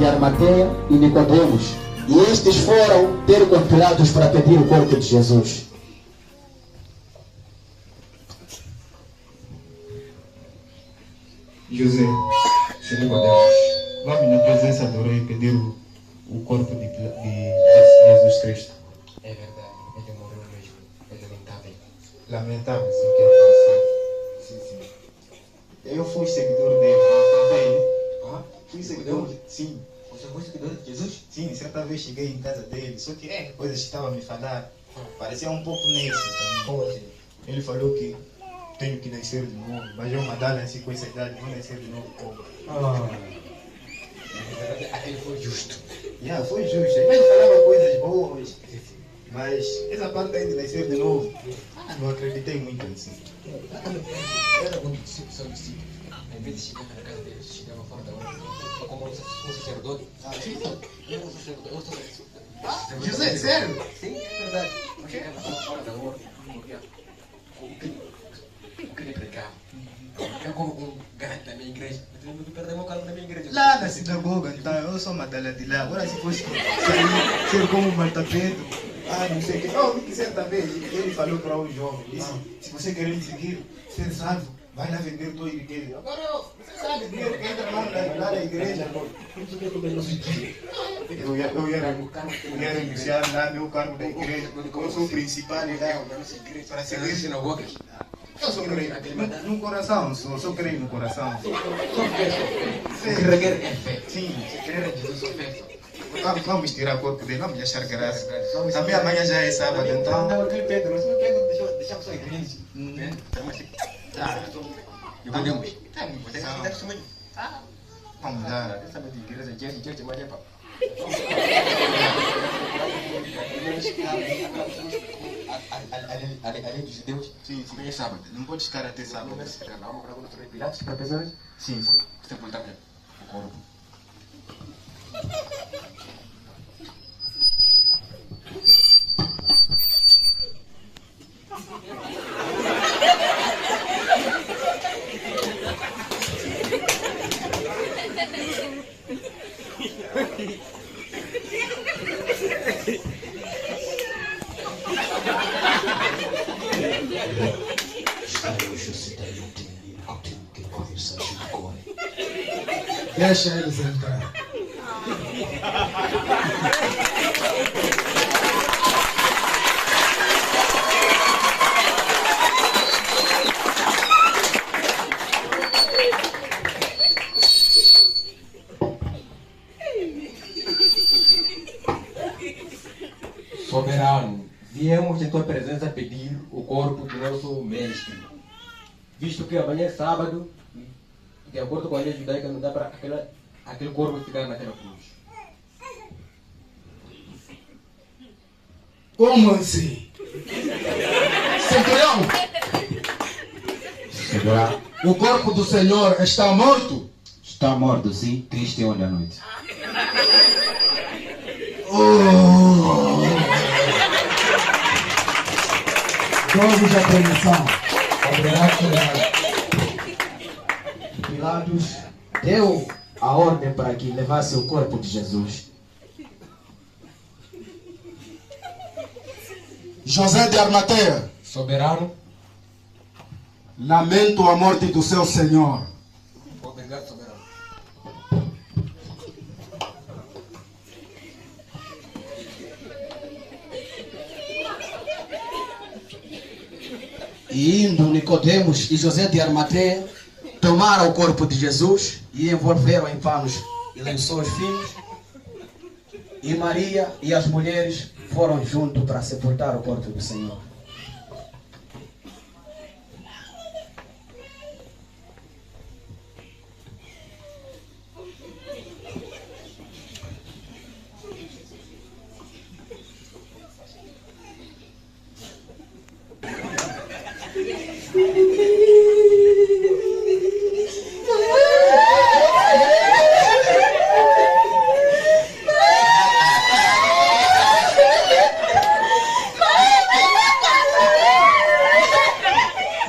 de Arimateia e Nicodemos. E estes foram ter com Pilatos para pedir o corpo de Jesus. José, vamos na presença do rei pedir o corpo de Jesus Cristo. É verdade, ele morreu mesmo. É lamentável. Lamentável, sim, que ele faleceu. Sim. Eu fui seguidor dele. Fui seguidor, sim. Você foi seguidor de Jesus? Sim, certa vez cheguei em casa dele, só que coisas que estava a me falar, parecia um pouco nisso também. Como assim? Ele falou que tenho que nascer de novo, mas eu mandar assim com essa idade, vou nascer de novo como? Aquele foi justo. Foi justo. Ele falava coisas boas, mas essa parte aí de nascer de novo, não acreditei muito assim. Era um discípulo. Em vez de chegar na casa dele, chegava fora da hora. Como um sacerdote. Sim. Eu sou sacerdote. José, sério? Sim, é verdade. Mas chegava fora da hora. O que ele pregava. Eu como um garante da minha igreja. Eu não perder meu cargo na minha igreja. Lá na sinagoga, então, eu sou medalha de lá. Agora se fosse sair, ser como Marta Pedro, não sei o que. Eu vi que certa vez ele falou para um jovem, disse, se você quer me seguir, ser salvo, vai lá vender tua igreja. Agora, você sabe, dinheiro que entra lá na igreja. Eu ia renunciar lá meu cargo da igreja, eu sou o principal para seguir sinagogas. Eu sou crente no coração, sou crente no coração. Requer é fé. Sim. Crer em Jesus é fé. Vamos tirar o corpo dele, vamos deixar graça. Também amanhã já é sábado, então. Não, aquele Pedro, mas Pedro deixamos só igreja. E podemos. Você sabe que também. Vamos lá. Sabe de igreja, mas é para. Além dos judeus, Sim. é sábado. Não pode estar até sábado. Não, para Pilatos, para pessoas. Sim. Você pode dar o corpo. Deixa eles entrar. Soberano, viemos em tua presença pedir o corpo do nosso mestre. Visto que amanhã é sábado, de acordo com a lei judaica, não dá para aquele corpo ficar naquela cruz. Como assim? Centurião! O corpo do Senhor está morto? Está morto, sim. Triste onde à noite. Todos a permissão. Pilatos deu a ordem para que levasse o corpo de Jesus. José de Arimateia, Soberano, lamento a morte do seu senhor. obrigado, soberano. E indo Nicodemos e José de Arimateia, tomaram o corpo de Jesus e envolveram em panos e lençóis finos. E Maria e as mulheres foram junto para sepultar o corpo do Senhor.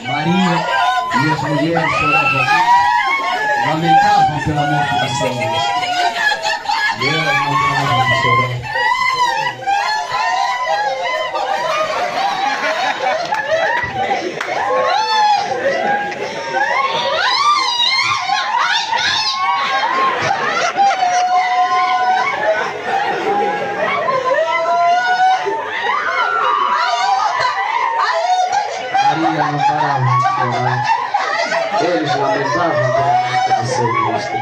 Maria e as mulheres choravam, lamentavam pela morte do Senhor. dia não paravam de chorar. Eles lamentavam pela morte do seu mestre.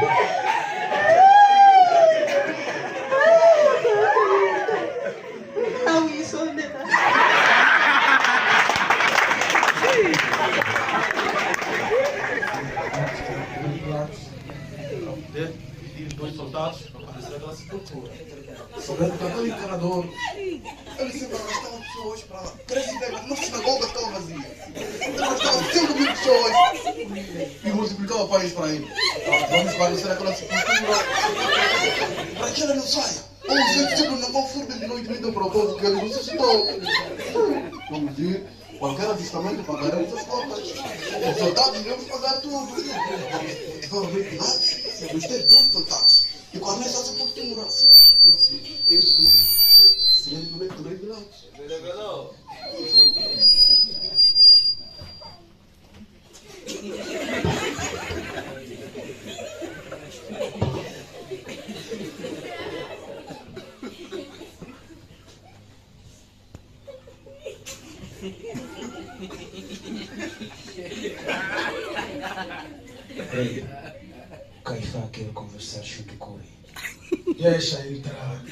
Dois soldados para aparecer aquela sepultura. Sabendo que aquele encanador, ele sempre arrastava pessoas para lá. 3 ideias, uma sinagoga estava vazia. Ele arrastava 5.000 pessoas e multiplicava pães para ele. Vamos aparecer aquela sepultura para que ela não saia. Ou os discípulos não vão furtar de noite ainda para o povo que ele ressuscitou. Vamos ir. Qualquer avistamento pagaremos as contas. Os soldados iremos pagar tudo. Vão ver Pilatos, vamos ter 2 soldados. E qual é essa sepultura? Isso não. Se ele não é por aí, Pilatos. Ei, Caifás quer conversar junto com ele. Deixa ele entrar.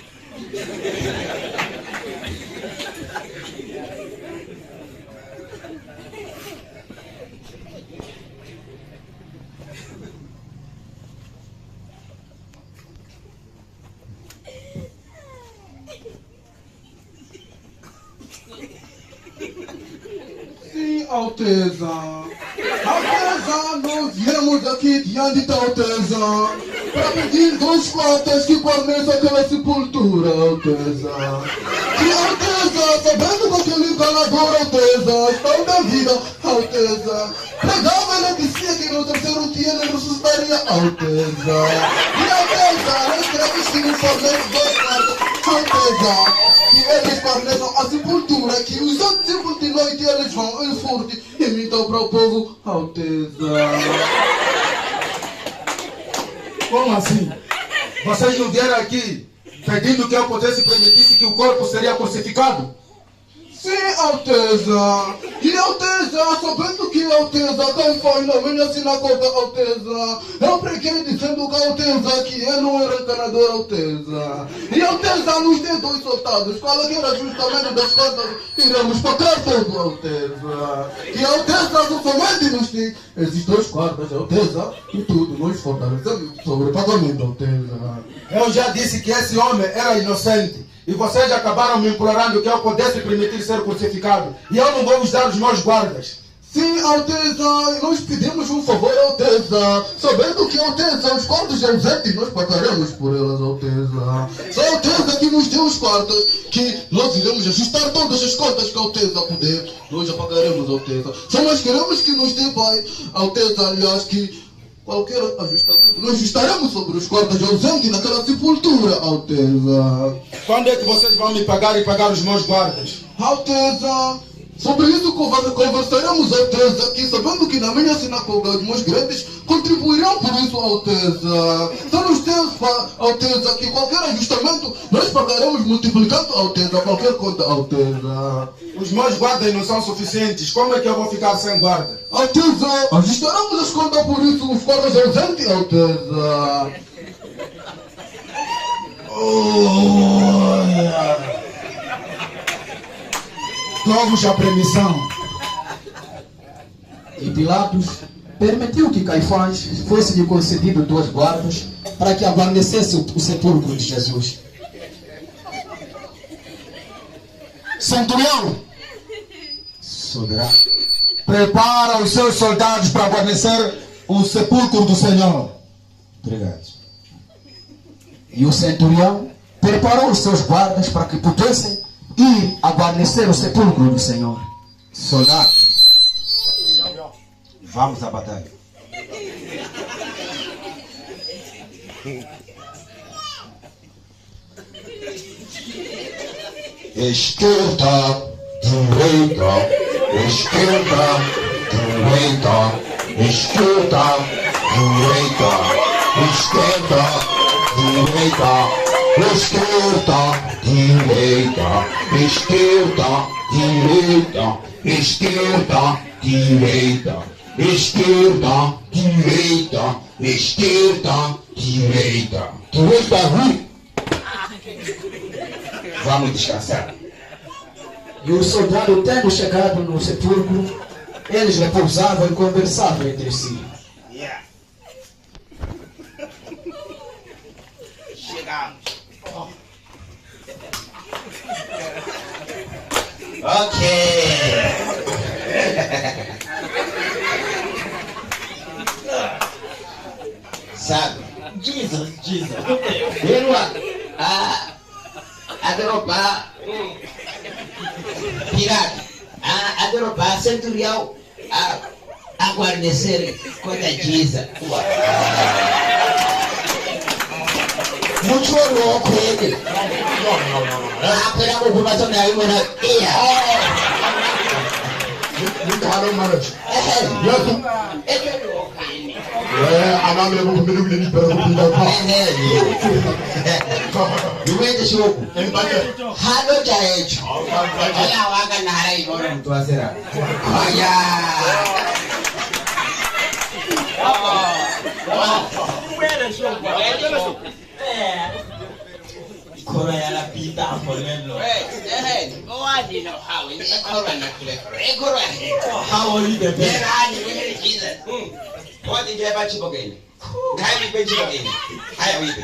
Sim, Alteza. Alteza, nós viemos aqui diante da Alteza para pedir 2 quartas que guarneçam aquela sepultura, Alteza. Que Alteza, sabendo que aquele enganador, Alteza, está na vida, Alteza. Pregava, ele dizia que no 3º dia ele ressuscitaria, Alteza. E Alteza, nós queremos que nos forneça 2 quartas, Alteza. Que eles forneçam a sepultura, que os outros discípulos de noite eles vão em furto e imitam para o povo, Alteza. Como assim? Vocês não vieram aqui pedindo que eu pudesse permitisse que o corpo seria crucificado? Sim, Alteza. E Alteza, sabendo que Alteza tem faz na minha sinagoga, Alteza. Eu preguei dizendo que Alteza que ele não era encanador, Alteza. E Alteza nos deu 2 soldados. Fala que era justamente das contas. Iremos pagar tudo, Alteza. E Alteza somente nos tem esses 2 quartos, Alteza. E tudo, nós fortalecemos sobre o pagamento, Alteza. Eu já disse que esse homem era inocente. E vocês acabaram me implorando que eu pudesse permitir ser crucificado. E eu não vou vos dar os meus guardas. Sim, Alteza, nós pedimos um favor, Alteza. Sabendo que, Alteza, os quartos ausentes nós pagaremos por elas, Alteza. Só Alteza que nos deu os quartos, que nós iremos ajustar todas as contas que Alteza puder. Nós já pagaremos, Alteza. Só nós queremos que nos dê, Pai, Alteza, aliás, que qualquer ajustamento nós ajustaremos sobre os quartos ausentes naquela sepultura, Alteza. Quando é que vocês vão me pagar e pagar os meus guardas? Alteza, sobre isso conversaremos, Alteza, que sabendo que na minha sinagoga os meus grandes contribuirão por isso, Alteza. Só nos temos, Alteza, que qualquer ajustamento nós pagaremos multiplicando, Alteza, qualquer conta, Alteza. Os meus guardas não são suficientes. Como é que eu vou ficar sem guarda? Alteza, ajustaremos as contas por isso, os quartos ausentes, Alteza. Dou-vos a permissão. E Pilatos permitiu que Caifás fosse-lhe concedido 2 guardas para que aguardecesse o sepulcro de Jesus. Centurião, Soberano. prepara os seus soldados para guarnecer o sepulcro do Senhor. Obrigado. E o centurião preparou os seus guardas para que pudessem ir a guarnecer o sepulcro do Senhor. Soldados, vamos à batalha. Esquerda, direita, esquerda, direita, esquerda, direita, esquerda, direita, esquerda, direita, esquerda, direita, esquerda, direita, esquerda, direita, esquerda, direita. Direita, ruim. Vamos descansar. E os soldados, tendo chegado no sepulcro, eles repousavam e conversavam entre si. Chegamos. Ok. Sabe? Jesus. Vendo a dropar pirata, a dropar centurial, a guarnecer contra Giza. Muito louco ele. Não. Pela ocupação da irmã na pia. Muito raro, mano. É louco ele. A nome é muito melhor que ele para o pintar. Não é desse louco. Halo jaecho. Olha a vaga na área e agora não tô a será. Olha. Kora ya la pita folelo. Go on, you know how it's a corona. How are you the best? What did you ever chip again? Can you pay again? I have it.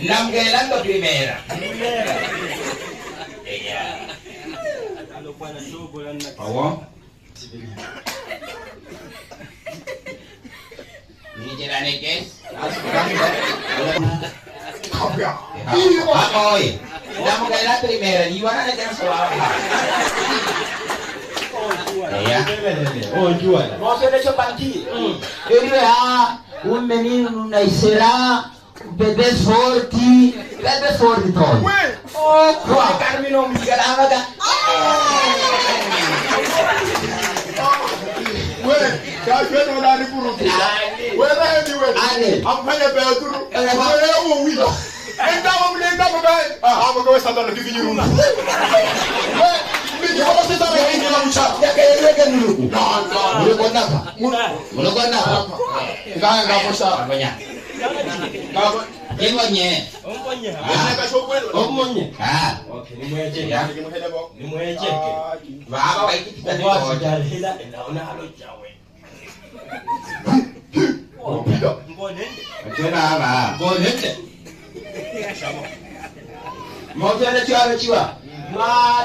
Namgelando primera. Awo. Ni jirani kes. Amoy. Namgelando primera. Ni wana na kena salah. Oh, jual. Você deixou partir. Ele um menino nascerá, bebê forte todo. Oh, Carmino me garava.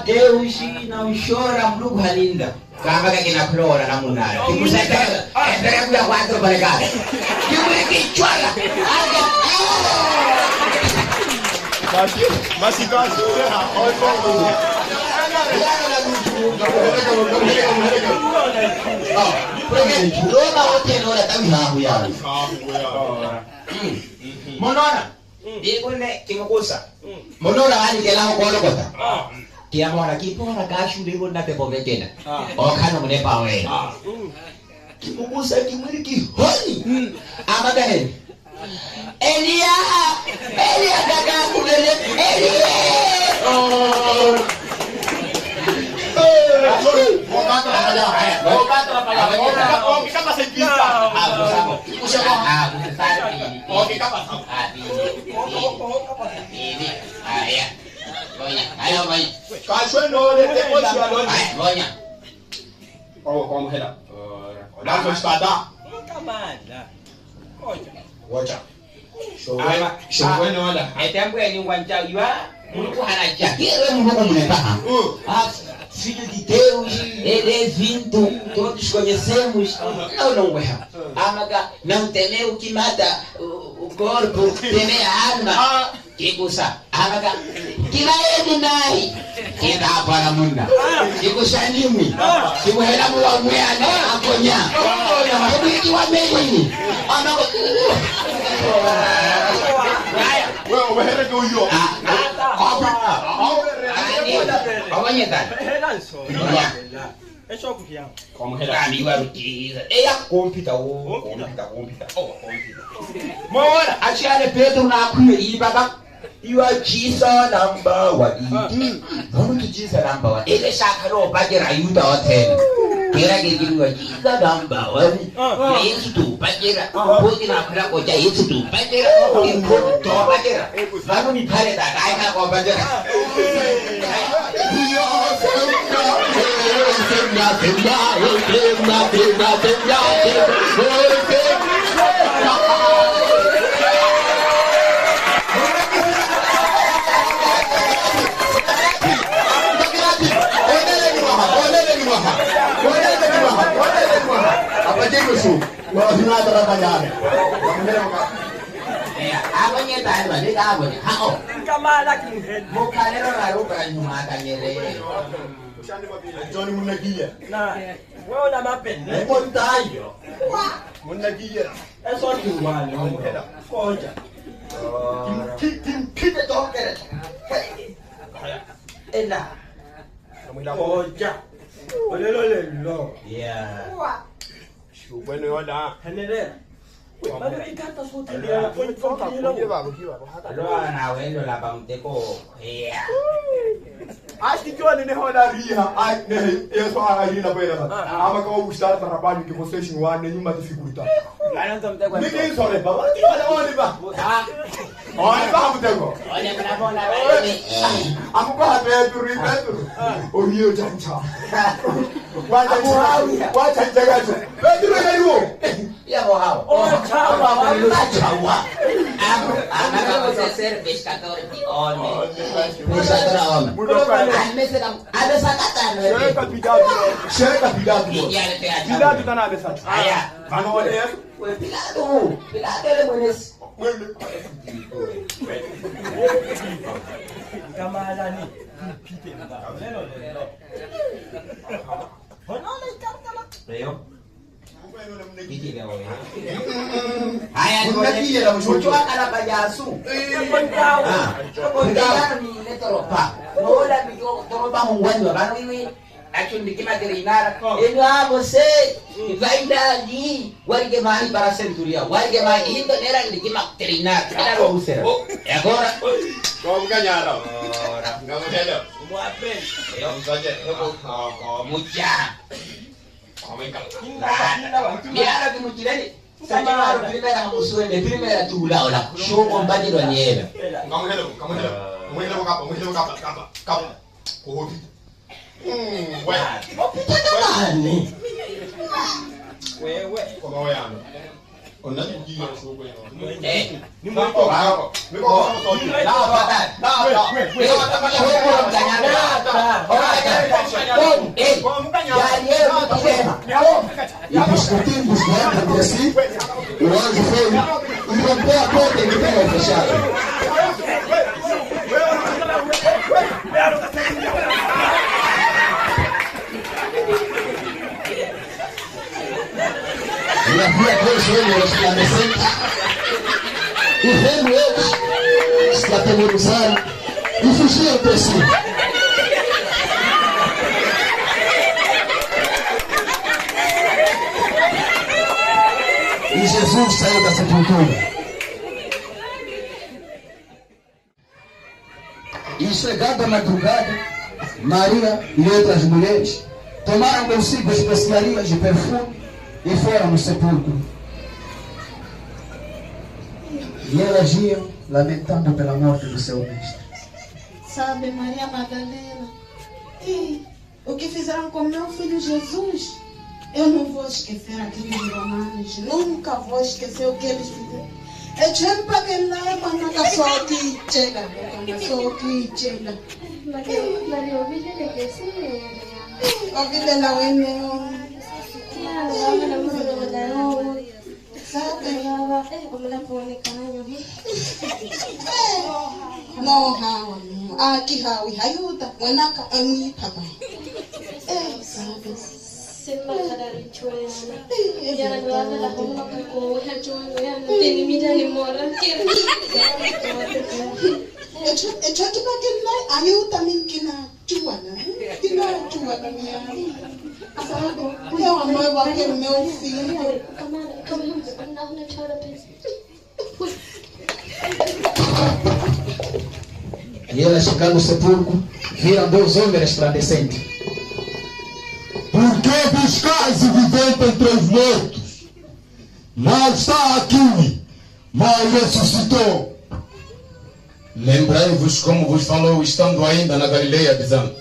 Deus não chora, Mlugu halinda. Kama kina flora na munara. Tikusaka, endelea kuja kwanza Marekani. Kimwiki chwala. Mas igual Monona, ikune kimukusa. Monona wani kela ko lokota. Kia mora kipora gashu lingo na pepo vetena. Okano mune pawe. Kimugusa kimwili kihoni. Amaga heli. Elia kaka kulele. Elia. Filho de Deus, ele é vindo, todos conhecemos. Não é. Amaga, não temeu que mata o corpo, teme a alma. Que coisa? Amaga, que vai eliminar? Que dá para munda? Que coisa nimi? Que vai lá para o mulher, né? Apanhar. Que vai bem? Amaga. Pedro na kuiba you are Jesus number 1. Vamos to Jesus number 1. Ele shakaro bajira yuda hotel. Kira gini wa Jesus number 1. Yesu tu bajira. Poti na kira ko ja Yesu tu bajira. Impo to bajira. Vamos ni phare ta kai ka ko bajira. Johnny Munagia. Nah, wewe na mapende. Montaio. Munagia. É só que o vale, conta. Kim toca. Ela. Conta. Olelo. Yeah. Bueno, olha. Henere. Mas o que canta só tem ela foi Aloha na wendo la bamteko. Yeah. Acho que eu nem roda ria. Ai, eu só a ria na beira. Ama com o estado trabalho que vocês não há nenhuma dificuldade. Ninguém só leva. Olha, vai. Olha, vamos tego. Olha para bola. Aku pa Pedro. O Rio Jancha. Wacha jagacho. Pedro ngaliwo. Ya bohao. Chawa. Ama você ser pescador de homem. Pescador de homem. Ada sakatan. Chega pidado. Pidado tá na dessa. Aya. Mano, olha. Pidado ele munes. Kamalani. Pite mba. Olelo. Honole kantala. Leo. Haya ni mchwa kala bajasu. Ndio ni letoropa. Nola ni toropa mungwani wa banu hivi. Action dikima terinara. Enga você vai dali. Warige mai para centuria. Warige mai indo nera dikima terinara. Era lo usera. E agora Como ganharam? Ora, Não entendeu? Como aprende? Eu não sei. mucha. Vamos Mira que muchirani. Sama primera musuende, primera tula ola. Show on baje do nyela. Kamu hello kapa. Ko Ué. Nani? Wewe. Como é ano? Ona tuji ya show kwenu. Ni mwako wako. Niko kama sauti. E discutimos, né, entre si, o anjo foi e rompeu a porta que estava fechada. E havia dois homens resplandecentes, e vendo eles, se atemorizaram e fugiram entre si. Jesus saiu da sepultura. E chegada a madrugada, Maria e outras mulheres tomaram consigo especiarias e perfume e foram no sepulcro. E elas iam lamentando pela morte do seu mestre. Sabe, Maria Madalena, e o que fizeram com meu filho Jesus, eu não vou esquecer aqueles romanos, nunca vou esquecer o que eles fizeram. É sempre para que lá é para nada só que chega, só que chega. Maria, ouvi que sim, ouvi lá o eneo. No hawa aki hawi hayuta wanaka ami papa sabe sema kadari chwena yana nilala la homo ko hachwana yana teni midani mora echo kibakela ayuta minkina chuana kina chuana ni asabo leo ambaye wake meu filho kama hamna chora pesa. E ela chegando no sepulcro, viram dois homens resplandecentes. Por que buscais o vivente entre os mortos? Não está aqui, mas ressuscitou. Lembrai-vos como vos falou estando ainda na Galileia, dizendo: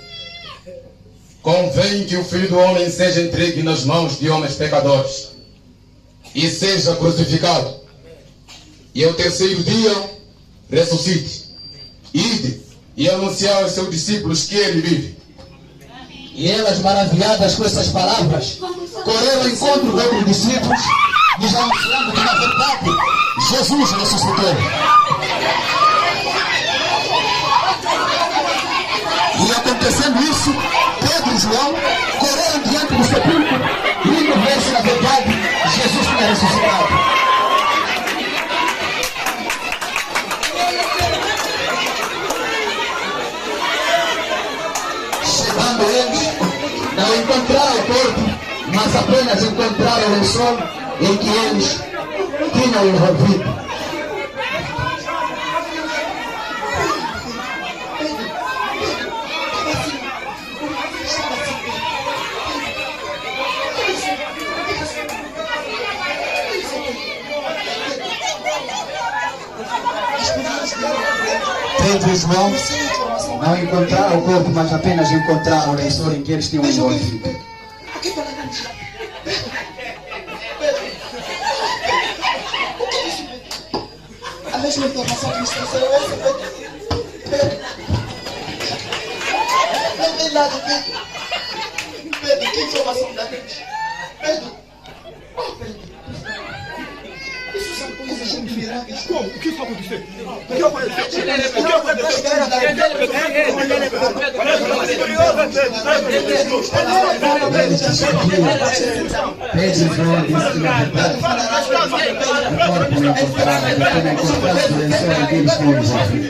convém que o Filho do Homem seja entregue nas mãos de homens pecadores e seja crucificado, e ao terceiro dia ressuscite. Ide e anunciar aos seus discípulos que ele vive. E elas, maravilhadas com essas palavras, correram ao encontro de outros discípulos, lhes anunciando que, na verdade, Jesus ressuscitou. E acontecendo isso, Pedro e João correram diante do sepulcro, indo ver se, na verdade, Jesus tinha ressuscitado. Eles não encontraram o corpo, mas apenas encontraram o lençol em que eles tinham envolvido. Pedro e João não encontraram o corpo, mas apenas encontraram o lençol em que eles tinham envolvido. A mesma informação que me esqueceu Pedro. Não tem nada, Pedro. Pedro, que informação da gente? Pedro. Isso são coisas de milagres. Como? O que está acontecendo? O que aconteceu? Pedro e João disse que, na verdade, o corpo não encontraram, apenas encontraram o lençol em que eles tinham envolvido.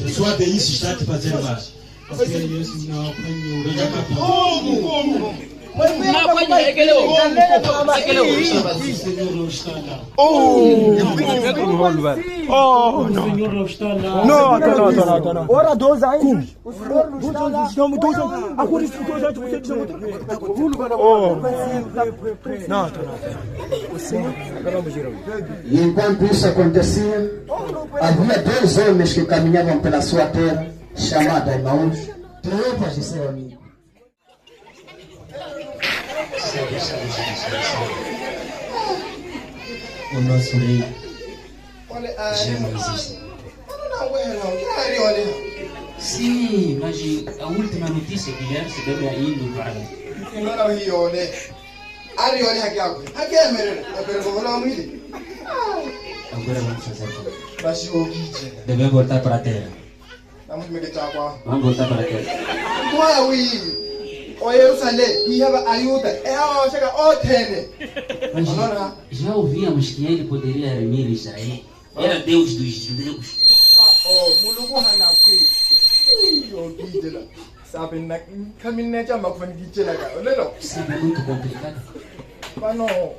Só de isso está te fazendo mais. Porque isso não apanhou. Não. Ora, 2 anos. O senhor não está lá. Agora isso 2 anos você chama. Não. E enquanto isso acontecia, havia 2 homens que caminhavam pela sua terra, chamada Emaús, trevas de seu amigo. O nosso rei Olha, já não existe. Sim, mas a última notícia que já recebemos é indo para agora vamos fazer tudo. Devemos voltar para a terra. Vamos voltar para a terra. Mas já ouvíamos que ele poderia remir Israel. Era Deus dos judeus. Sabe, na caminhonete a máquina que tira cá, olha não. Sabe, é muito complicado. Mas não.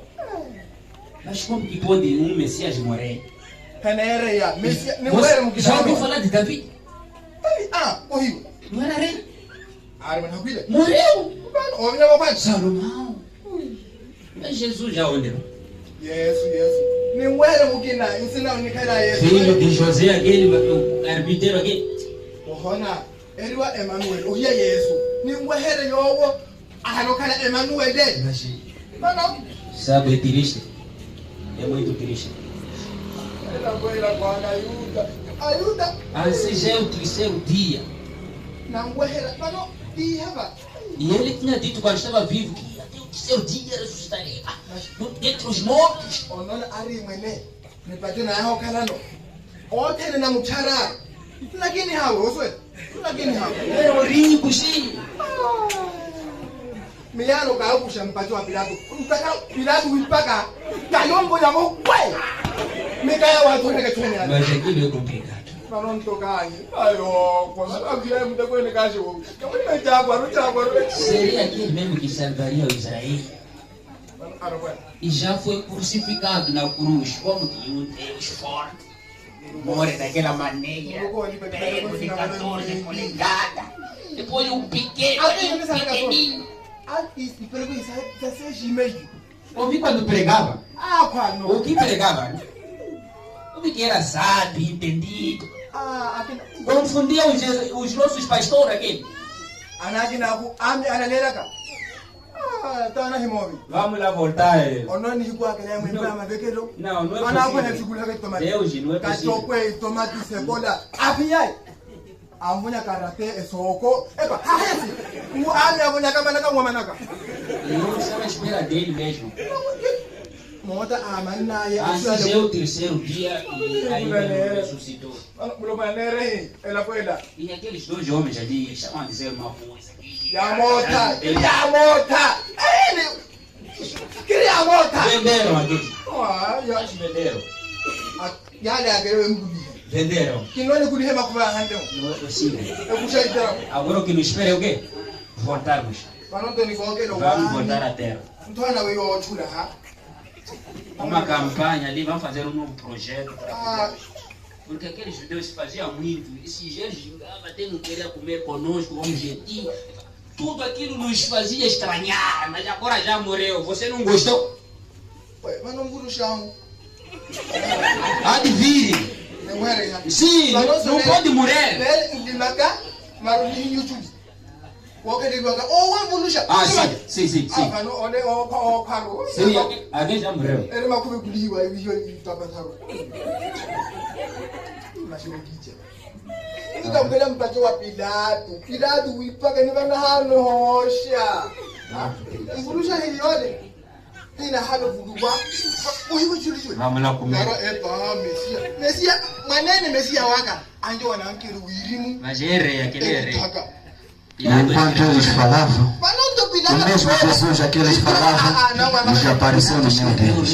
Mas como que pode um Messias morrer? Canereia, Messias, não era um que já ouviu falar de Davi? Ah, morreu. Não era rei? Ah, mas não filha. Morreu. Ouve na papai. Salomão. Mas Jesus já olhou. Yes. Nem era um que na, ensina o que era isso. Filho de José, aquele arbiteiro aqui. Ohona, ele é Emmanuel, o Yesu. Nem era eu, a local Emmanuel dele. Mas não. Sabe, é triste. É muito triste. Ela foi lá com a ajuda. Esse já é o terceiro dia. Não era, mas não. E ele tinha dito quando estava vivo que até o terceiro dia ressuscitaria. Dentre os mortos. O não ari mene. Me pode na ao canano. O tene na muchara. Lakini hawo uswe. Lakini hawo. É horrível, sim. Miyano ka kusha mpacho wa Pilato. Mpaka Pilato wipaka. Kayombo ya mokwe. Mikaya watu neke twene. Mas aquilo é complicado. Não tocagne. Ayo, quando a guia é muita coisa que acho. Que muito bem água. Seria aquele mesmo que salvaria o Israel. E já foi crucificado na cruz. Como que um Deus forte morre daquela maneira? Pego de 14 polegadas. Depois um pequenininho. Ouvi quando pregava? Ah, quando? O que pregava? Ouvi que era sábio, entendido. Confundia os nossos pastores aqui. Vamos lá voltar. Não, não é possível. Deus, não é possível. Amunya karate esoko eba hahesi o ami amunya kama naka mwamanaka eu estava à espera dele mesmo. Mota amana ya assim é o terceiro dia e ainda não ressuscitou. Ela foi lá. E aqueles dois homens ali estavam a dizer uma coisa aqui. Ya mota ele queria a mota venderam aqui. Já venderam. Já le agreguei um venderam. Que não é curihema kuva handão. Não é possível. Eu puxei então. Agora o que nos espera é o quê? Voltarmos. Vamos voltar à terra. Uma campanha ali, vamos fazer um novo projeto. Porque aqueles judeus se faziam muito. Esses dias julgavam, até não queria comer conosco, como jeitinho. Tudo aquilo nos fazia estranhar, mas agora já morreu. Você não gostou? Mas não vou no chão. Há de vir. Sim, não pode morrer. Ah, sim. Sim. Alguém já morreu. Nitampelea mpacho wa Pilato uipaka ni bana hano hosha. Ngurusha hiyole. Ina hano vudugwa. Uhiwe chuli. Vamos lá comer. Eba Mesia manene Mesia waka. Anjo wanaankiru wirimu. Mas é aquele é rei. Enquanto eles falavam, o mesmo Jesus que eles falavam nos apareceu no meu Deus.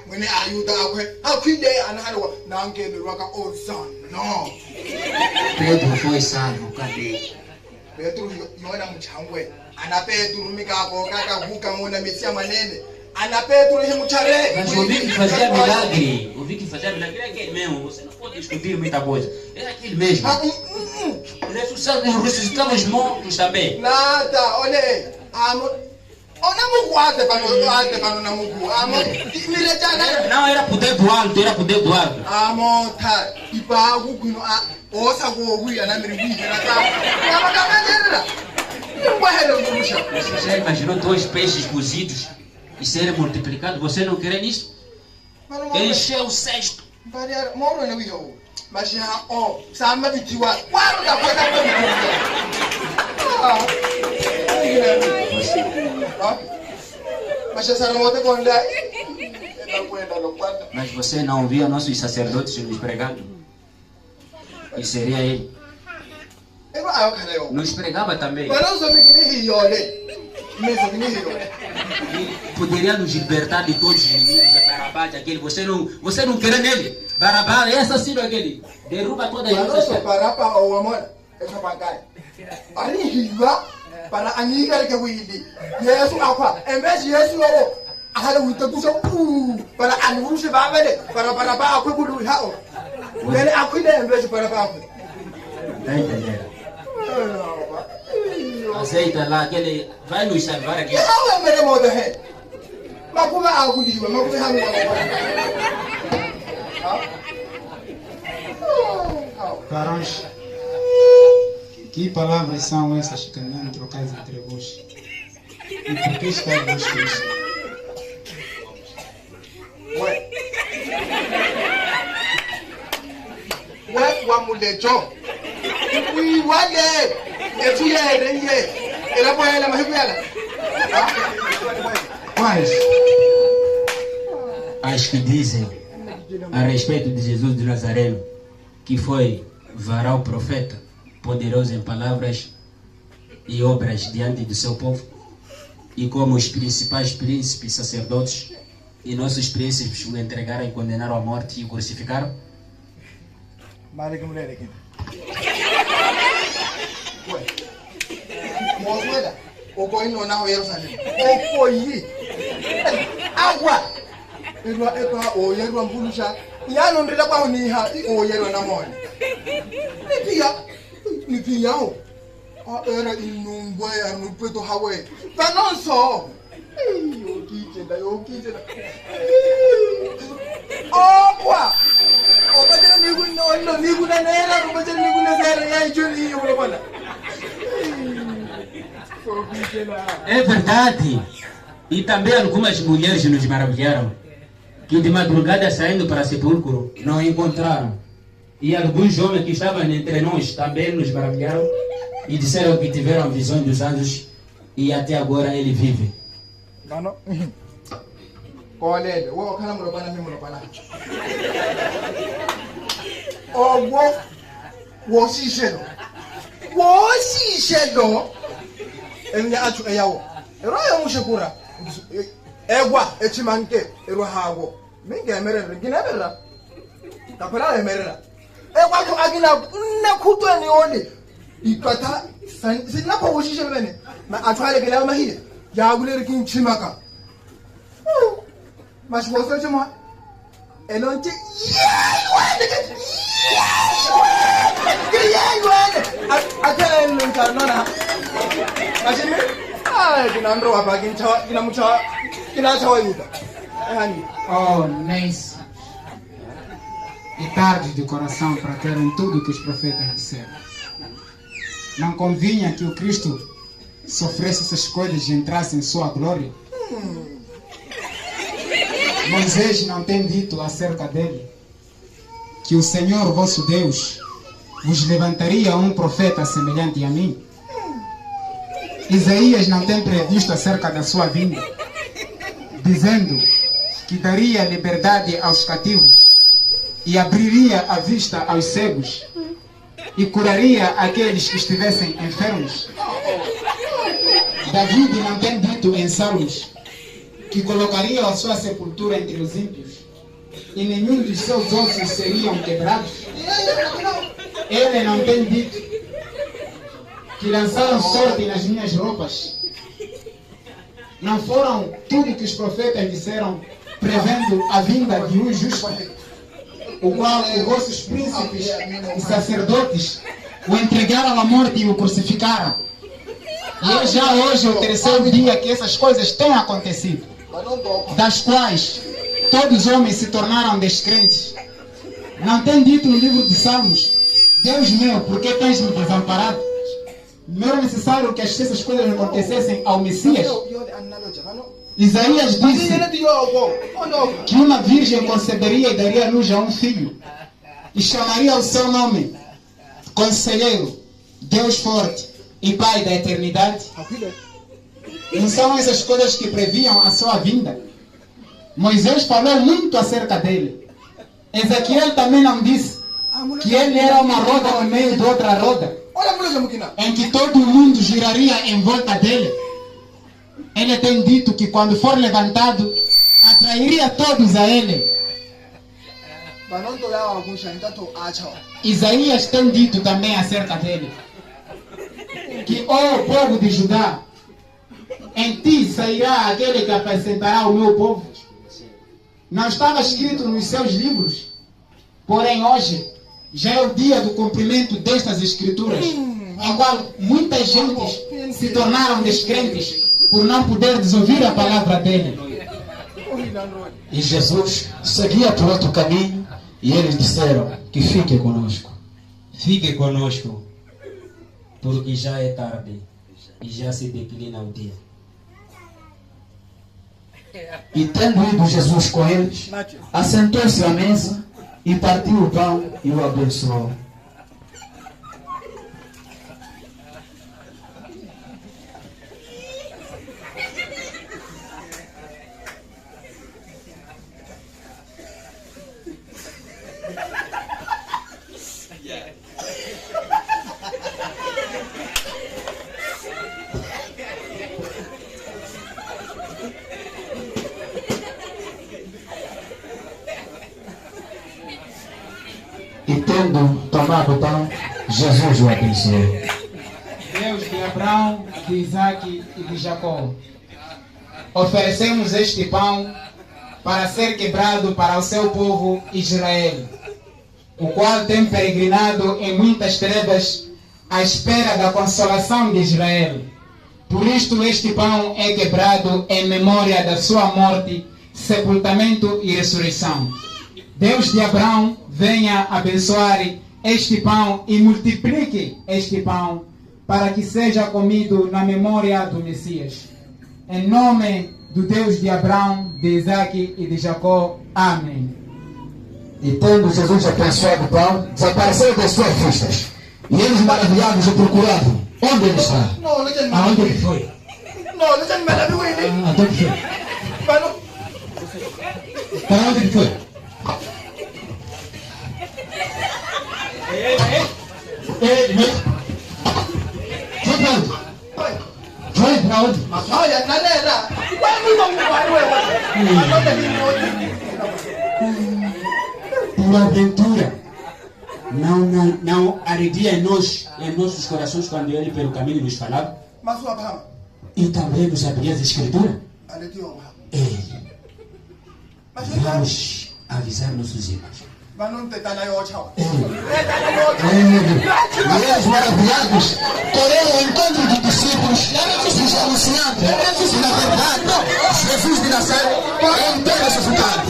Mwene ayuda akwe akwinde anahalo nangene rwaka ozano. Pedro foi salvo, cadê? Pedro yona mchangwe. Ana Pedro mikako kaka vuka mona Mesia manene. Ana Pedro he mchare. Mas ouvi que fazia milagre. Ouvi que fazia milagre. É aquele mesmo. Você não pode discutir muita coisa. É aquele mesmo. Ressuscitamos mortos também. Nada, olha. Não, era poder do alto, Amota, Você já imaginou 2 peixes cozidos e serem multiplicados? Você não quer nisso? Encheu o cesto. Mas já, sama bitiwa. Guarda, mas você não via nossos sacerdotes nos pregando? E seria ele. Nos pregava também. que poderia nos libertar de todos os inimigos, é Barabás, aquele, você não quer nele. Barabás é assassino aquele, derruba todas as nossas... Barabás ou amor, é só pagar. Ali riba para aniga que wili. Yesu apa, em vez de Yesu o hala wita kusa para anu se ba bele, para Barabás aku bulu hao. Ele aku ile em vez de Barabás. Tá entendendo? Aceita lá, aquele vai nos salvar aqui. Não é mere modo é. Mas como a aku digo, mas como é hamu. Varões, que palavras são essas que andam trocadas entre vós? E por que está vos isso? Ué, o amuleto. Ui, wale. É filha, é ela põe ela, mas é ela. Quais? As que dizem a respeito de Jesus de Nazareno, que foi varal profeta, poderoso em palavras e obras diante do seu povo, e como os principais príncipes sacerdotes e nossos príncipes o entregaram e condenaram à morte e o crucificaram? Mari que mulher aqui. Ué. Moçoeda, o coi não na Jerusalém. O coi. Água. O yerwa mpulusha. Ya no ndela kwa uniha o yerwa na mone. Ni pia o. Era inungwa ya nupeto hawe. Tanonso. Yo kije da. Okwa. Obaje ni kuno ni kuna nera, obaje ni kuna zera ya juni yo bwana. É verdade. E também algumas mulheres nos maravilharam, que de madrugada saindo para sepulcro não encontraram. E alguns homens que estavam entre nós também nos maravilharam e disseram que tiveram visões dos anjos e até agora ele vive. Mano. Olha, o cara me para mim, para. O xixelo. Enya atu eyawo. Ero ya mushekura. Egwa echimanke ero hawo. Minge emerera, gineberra. Kapela emerera. Egwa to agina na kutwe ni oni. Ikata sina kwa woshishe bene. Ma atwale gela mahile. Ya gulere kin chimaka. Mas você chama elonte. Até ele não nona. Mas ele kinandro hapa kinamcha kinachawaiuka. Oh, nice. E tarde de coração para terem tudo que os profetas disseram. Não convinha que o Cristo sofresse essas coisas e entrasse em sua glória? Moisés não tem dito acerca dele que o Senhor vosso Deus vos levantaria um profeta semelhante a mim? Isaías não tem previsto acerca da sua vinda, dizendo que daria liberdade aos cativos e abriria a vista aos cegos e curaria aqueles que estivessem enfermos? David não tem dito em Salmos que colocaria a sua sepultura entre os ímpios e nenhum dos seus ossos seriam quebrados? Ele não tem dito que lançaram sorte nas minhas roupas? Não foram tudo que os profetas disseram, prevendo a vinda de um justo, o qual os vossos príncipes e sacerdotes o entregaram à morte e o crucificaram? E é já hoje o terceiro dia que essas coisas têm acontecido, das quais todos os homens se tornaram descrentes. Não tem dito no livro de Salmos: Deus meu, por que tens me desamparado? Não era necessário que essas coisas acontecessem ao Messias? Isaías disse que uma virgem conceberia e daria luz a um filho, e chamaria o seu nome Conselheiro, Deus Forte e Pai da Eternidade. Não são essas coisas que previam a sua vinda? Moisés falou muito acerca dele. Ezequiel também não disse que ele era uma roda no meio de outra roda, em que todo mundo giraria em volta dele? ele tem dito que quando for levantado, atrairia todos a ele. Isaías tem dito também acerca dele, que, ó povo de Judá, em ti sairá aquele que apacentará o meu povo. Não estava escrito nos seus livros, porém hoje já é o dia do cumprimento destas escrituras, em qual muitas gentes se tornaram descrentes por não poder ouvir a palavra dele. E Jesus seguia por outro caminho e eles disseram que fique conosco. Fique conosco, porque já é tarde e já se declina o dia. E tendo ido Jesus com eles, assentou-se à mesa e partiu o pão e o abençoou. E tendo tomado o pão, Jesus o abençoou. Deus de Abraão, de Isaac e de Jacó, oferecemos este pão para ser quebrado para o seu povo Israel, o qual tem peregrinado em muitas trevas à espera da consolação de Israel. Por isto este pão é quebrado em memória da sua morte, sepultamento e ressurreição. Deus de Abraão, venha abençoar este pão e multiplique este pão para que seja comido na memória do Messias. Em nome do Deus de Abraão, de Isaac e de Jacó. Amém. E tendo Jesus abençoado o pão, desapareceu das suas vistas. E eles maravilhados o procuravam. Onde ele está? Aonde ele foi? Aonde ele foi? Para onde ele foi? Foi para onde? Porventura, não ardia em nossos corações quando ele pelo caminho nos falava? E também nos abria as escrituras? Vamos avisar nossos irmãos. E eles maravilhados correram ao encontro de discípulos lhes anunciando que na verdade Jesus de Nazaré é um Deus ressuscitado.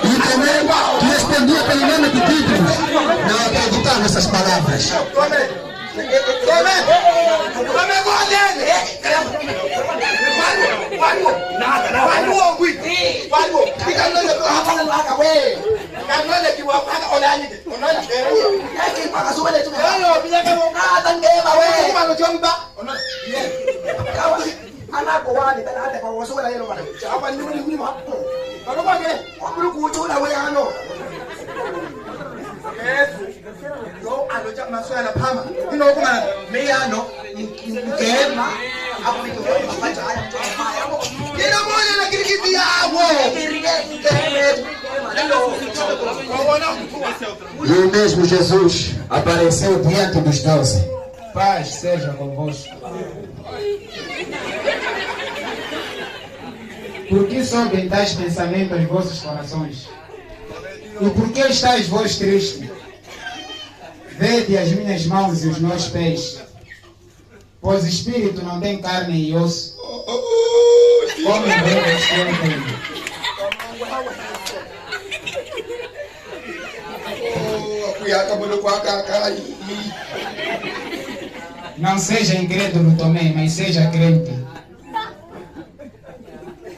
E também que respondia pelo nome de títulos, não acreditavam nessas palavras. E o mesmo Jesus apareceu diante dos 12. Paz seja convosco. Por que sobem tais pensamentos em vossos corações? E por que estáis vós tristes? Vede as minhas mãos e os meus pés, pois o espírito não tem carne e osso, como vocês têm. Não seja incrédulo também, mas seja crente.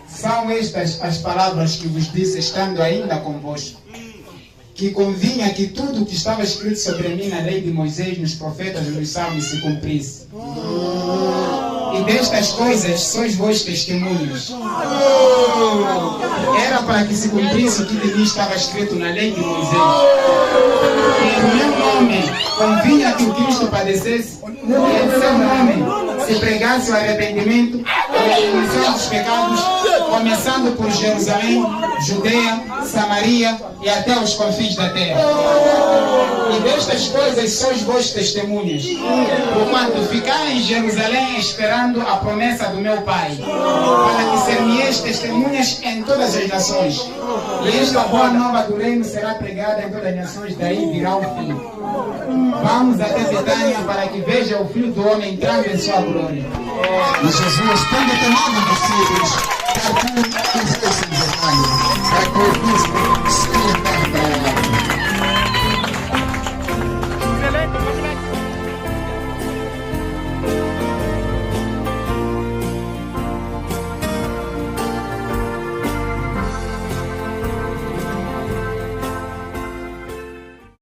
São estas as palavras que vos disse estando ainda convosco, que convinha que tudo o que estava escrito sobre mim na lei de Moisés, nos profetas e nos salmos se cumprisse. E destas coisas sois vós testemunhos. Era para que se cumprisse o que de mim estava escrito na lei de Moisés. E em meu nome convinha que o Cristo padecesse, e em seu nome se pregasse o arrependimento, a remissão dos pecados, começando por Jerusalém, Judeia, Samaria e até os confins da terra. E destas coisas sois vós testemunhas, porquanto ficai em Jerusalém esperando a promessa do meu Pai, para que ser-me-eis testemunhas em todas as nações. E esta boa nova do reino será pregada em todas as nações, daí virá o fim. Vamos até Betânia para que veja o Filho do Homem entrando em sua glória. E Jesus, tendo tomado discípulos, partiu e